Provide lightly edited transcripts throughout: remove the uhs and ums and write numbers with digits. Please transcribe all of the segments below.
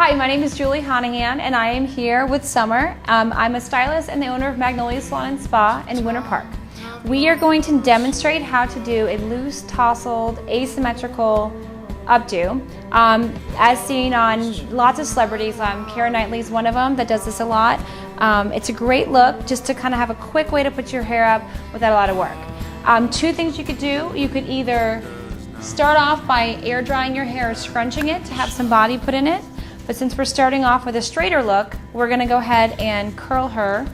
Hi, my name is Julie Honahan and I am here with Summer. I'm a stylist and the owner of Magnolia Salon and Spa in Winter Park. We are going to demonstrate how to do a loose, tousled, asymmetrical updo, as seen on lots of celebrities. Keira Knightley is one of them that does this a lot. It's a great look just to kind of have a quick way to put your hair up without a lot of work. Two things you could do. You could either start off by air drying your hair or scrunching it to have some body put in it. But since we're starting off with a straighter look, we're going to go ahead and curl her.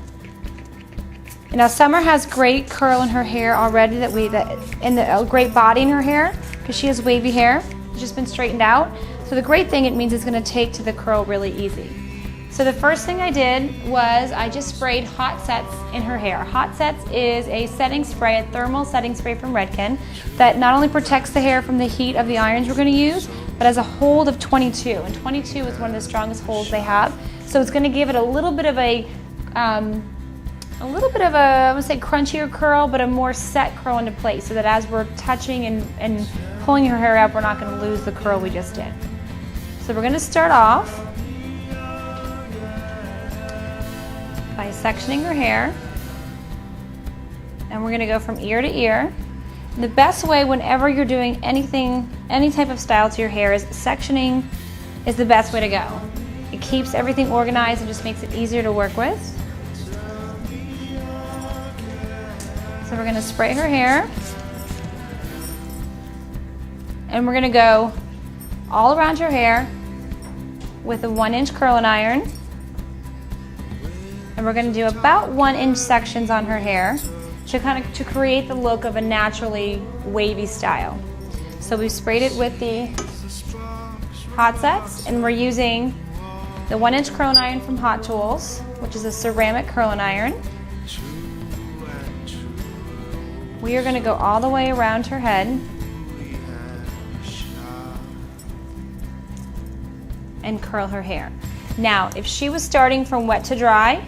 And now Summer has great curl in her hair already, a great body in her hair because she has wavy hair. It's just been straightened out. So the great thing, it means it's going to take to the curl really easy. So the first thing I did was I just sprayed Hot Sets in her hair. Hot Sets is a setting spray, a thermal setting spray from Redken that not only protects the hair from the heat of the irons we're going to use, but has a hold of 22, and 22 is one of the strongest holds they have. So it's going to give it a little bit of a I would say crunchier curl, but a more set curl into place, so that as we're touching and pulling her hair up, we're not going to lose the curl we just did. So we're going to start off by sectioning her hair, and we're going to go from ear to ear. The best way whenever you're doing anything, any type of style to your hair, is sectioning is the best way to go. It keeps everything organized and just makes it easier to work with. So we're going to spray her hair, and we're going to go all around her hair with a 1-inch curling iron, and we're going to do about 1-inch sections on her hair to create the look of a naturally wavy style. So we sprayed it with the Hot Sets, and we're using the 1-inch curling iron from Hot Tools, which is a ceramic curling iron. We are going to go all the way around her head and curl her hair. Now, if she was starting from wet to dry,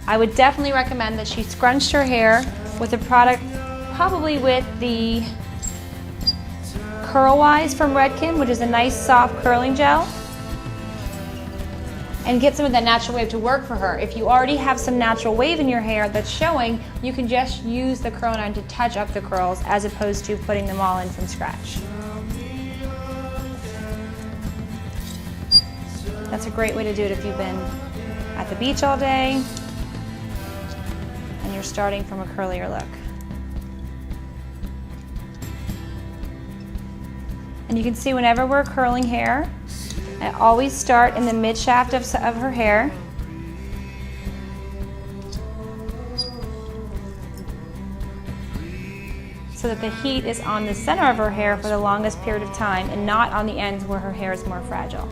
I would definitely recommend that she scrunched her hair with a product, probably with the Curl Wise from Redken, which is a nice soft curling gel, and get some of that natural wave to work for her. If you already have some natural wave in your hair that's showing, you can just use the curling iron to touch up the curls as opposed to putting them all in from scratch. That's a great way to do it if you've been at the beach all day and you're starting from a curlier look. And you can see whenever we're curling hair, I always start in the mid shaft of her hair. So that the heat is on the center of her hair for the longest period of time and not on the ends where her hair is more fragile.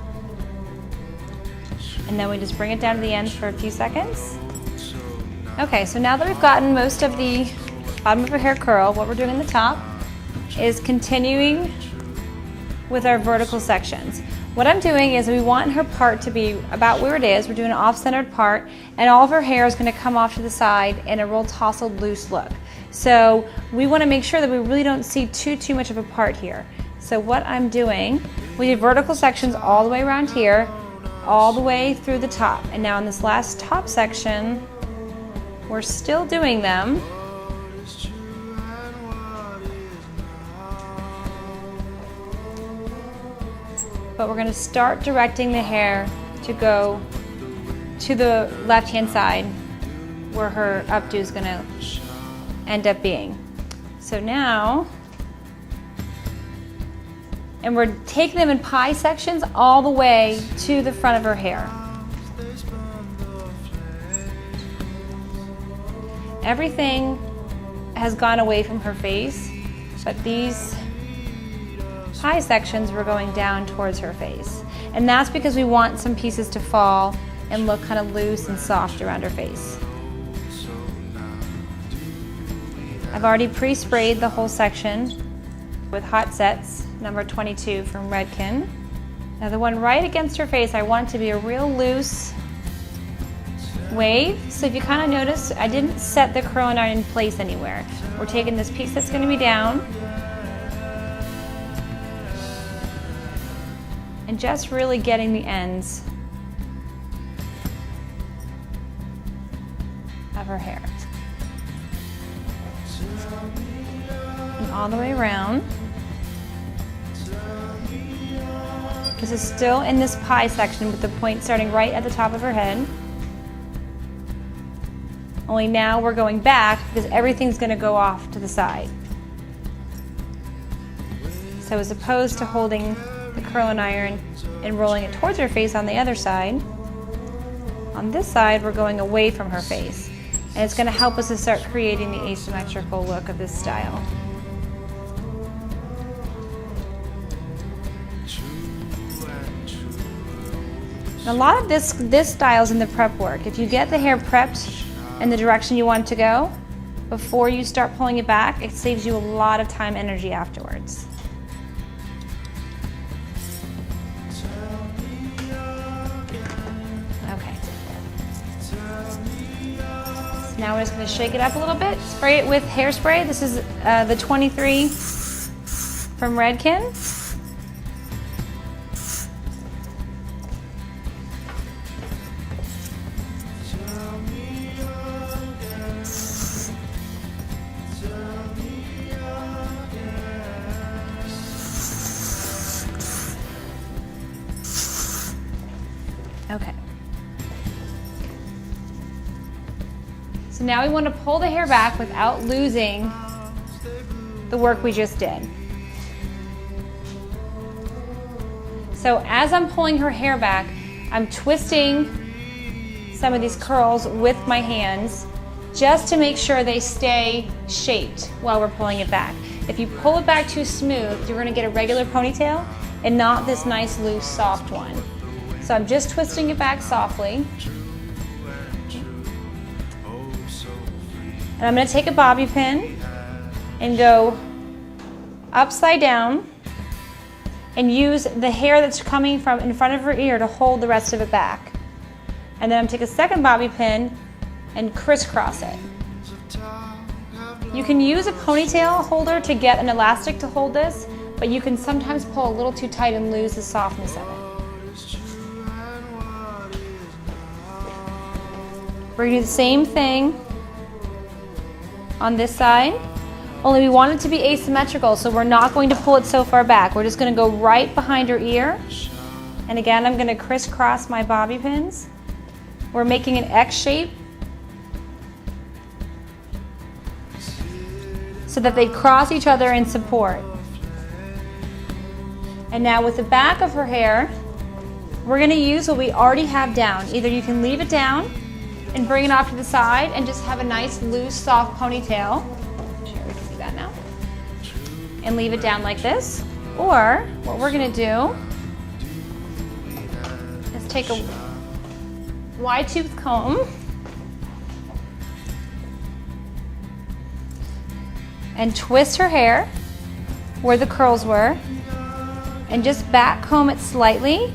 And then we just bring it down to the ends for a few seconds. Okay, so now that we've gotten most of the bottom of her hair curl, what we're doing in the top is continuing with our vertical sections. What I'm doing is we want her part to be about where it is. We're doing an off-centered part, and all of her hair is going to come off to the side in a real tousled, loose look. So we want to make sure that we really don't see too much of a part here. So what I'm doing, we do vertical sections all the way around here, all the way through the top. And now in this last top section, we're still doing them. But we're going to start directing the hair to go to the left-hand side where her updo is going to end up being. So now, and we're taking them in pie sections all the way to the front of her hair. Everything has gone away from her face, but these pie sections were going down towards her face. And that's because we want some pieces to fall and look kind of loose and soft around her face. I've already pre-sprayed the whole section with Hot Sets, number 22 from Redken. Now the one right against her face, I want it to be a real loose wave. So if you kind of notice, I didn't set the curling iron in place anywhere. We're taking this piece that's going to be down and just really getting the ends of her hair. And all the way around. This is still in this pie section with the point starting right at the top of her head. Only now we're going back because everything's going to go off to the side. So as opposed to holding the curling iron and rolling it towards her face on the other side, on this side we're going away from her face. And it's going to help us to start creating the asymmetrical look of this style. A lot of this style is in the prep work. If you get the hair prepped in the direction you want it to go, before you start pulling it back, it saves you a lot of time and energy afterwards. Okay. So now we're just going to shake it up a little bit, spray it with hairspray. This is the 23 from Redken. Okay. So now we want to pull the hair back without losing the work we just did. So as I'm pulling her hair back, I'm twisting some of these curls with my hands just to make sure they stay shaped while we're pulling it back. If you pull it back too smooth, you're going to get a regular ponytail and not this nice, loose, soft one. So I'm just twisting it back softly. And I'm going to take a bobby pin and go upside down and use the hair that's coming from in front of her ear to hold the rest of it back. And then I'm going to take a second bobby pin and crisscross it. You can use a ponytail holder to get an elastic to hold this, but you can sometimes pull a little too tight and lose the softness of it. We're going to do the same thing on this side, only we want it to be asymmetrical, so we're not going to pull it so far back. We're just going to go right behind her ear. And again, I'm going to crisscross my bobby pins. We're making an X shape so that they cross each other in support. And now with the back of her hair, we're going to use what we already have down. Either you can leave it down and bring it off to the side and just have a nice, loose, soft ponytail. Sure, we can do that now. And leave it down like this. Or what we're going to do is take a wide tooth comb and twist her hair where the curls were and just back comb it slightly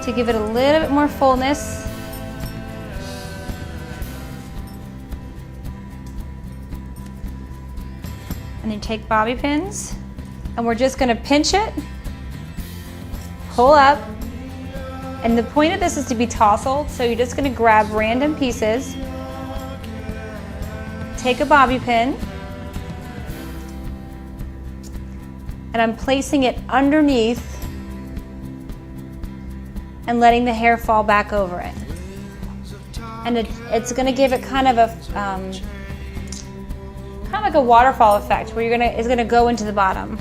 to give it a little bit more fullness. And then take bobby pins and we're just going to pinch it, pull up, and the point of this is to be tousled, so you're just going to grab random pieces, take a bobby pin, and I'm placing it underneath and letting the hair fall back over it. And it's going to give it kind of a kind of like a waterfall effect where it's going to go into the bottom.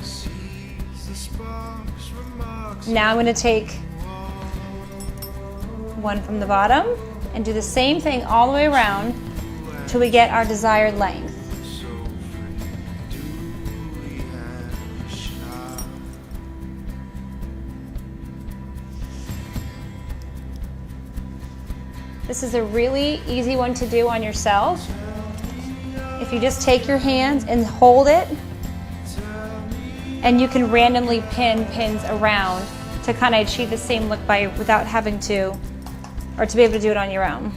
Now I'm going to take one from the bottom and do the same thing all the way around till we get our desired length. This is a really easy one to do on yourself. If you just take your hands and hold it, and you can randomly pin pins around to kind of achieve the same look without having to, or to be able to do it on your own.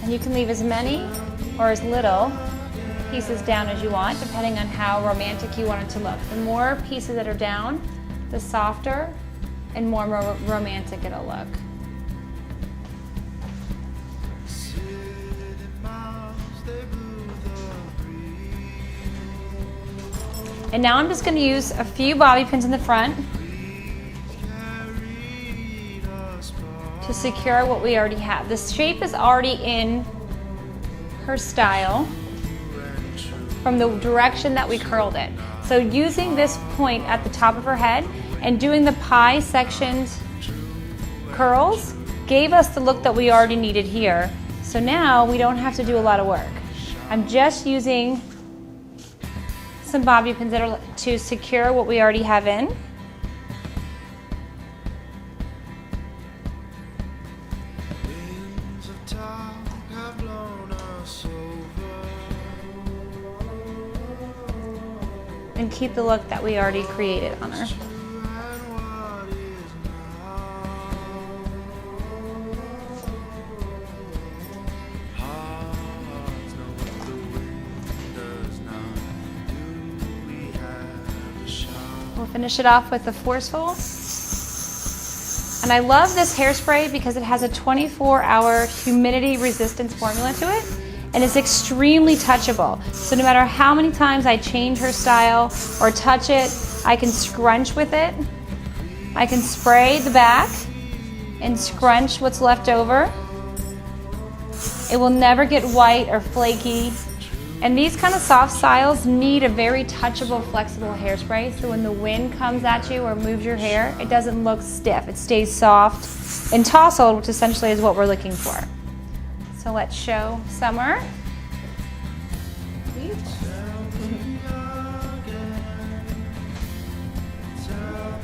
And you can leave as many or as little pieces down as you want, depending on how romantic you want it to look. The more pieces that are down, the softer and more romantic it'll look. And now I'm just going to use a few bobby pins in the front to secure what we already have. The shape is already in her style from the direction that we curled it. So using this point at the top of her head and doing the pie sectioned curls gave us the look that we already needed here. So now we don't have to do a lot of work. I'm just using some bobby pins that are to secure what we already have in. And keep the look that we already created on her. We'll finish it off with the forceful. And I love this hairspray because it has a 24-hour humidity resistance formula to it, and it's extremely touchable. So no matter how many times I change her style or touch it, I can scrunch with it. I can spray the back and scrunch what's left over. It will never get white or flaky. And these kind of soft styles need a very touchable, flexible hairspray, so when the wind comes at you or moves your hair, it doesn't look stiff. It stays soft and tousled, which essentially is what we're looking for. So let's show Summer.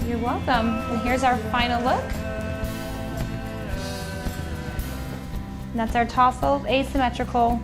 You're welcome. And here's our final look. And that's our tousled, asymmetrical